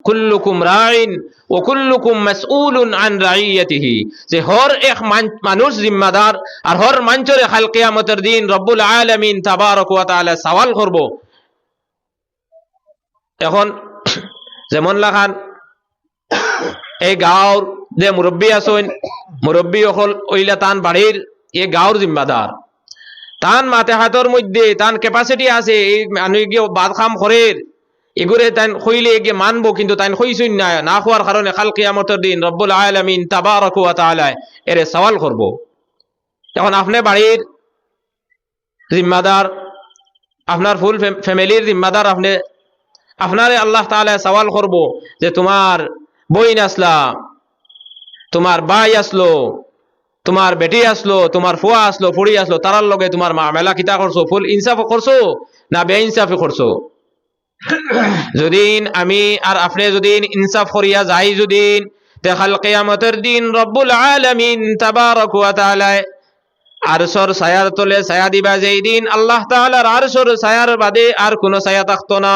কুল্লুকুম রাইন ও কুল্লুকুম মাসউলুন আন রাইয়াতিহি, যে হর এক মানুষ জিম্মাদার আর হর মানুষের কাল কিয়ামতের দিন রব্বুল আলামিন তাবারক ওয়া তাআলা সওয়াল করব। এখন যেমন লাগান এই গাঁওর যে মুরব্বী আছেন, মুরব্বী হল ওইলা তান বাড়ির এই গাঁওর জিম্মাদার, তান মাথে হাতর মধ্যে তান ক্যাপাসিটি আছে, এই মানুষ গিয়ে বাদ খাম করের এগুরে তাই হইলে গিয়ে মানবো, কিন্তু তাই হইছই না, না হওয়ার কারণে কাল কিয়ামতের দিন রব্বুল আলামিন তাবারক ওয়া তাআলা এরে সওয়াল করব। এখন আপনি বাড়ির জিম্মাদার, আপনার ফুল ফ্যামিলির জিম্মাদার, আপনারে আল্লাহ তাআলা সওয়াল করব যে তোমার বইন আসলা, তোমার ভাই আসলো, তোমার বেটি আসলো, তোমার ফুয়া আসলো, ফুড়ি আসলো, তারার লগে তোমার মামেলা কিতা করছো, ফুল ইনসাফ করছো না বেইনসাফি করছো? যদিন আমি আর আপনি যদিন ইনসাফ করিয়া যাই, যদিন দেখাল কিয়ামতের দিন রব্বুল আলামিন তাবারক ওয়া তাআলা আরশের ছায়ার তলে ছায়া দিবা, যেই দিন আল্লাহ তাআলার আরশের ছায়ার বাদে আর কোনো ছায়া থাকতো না।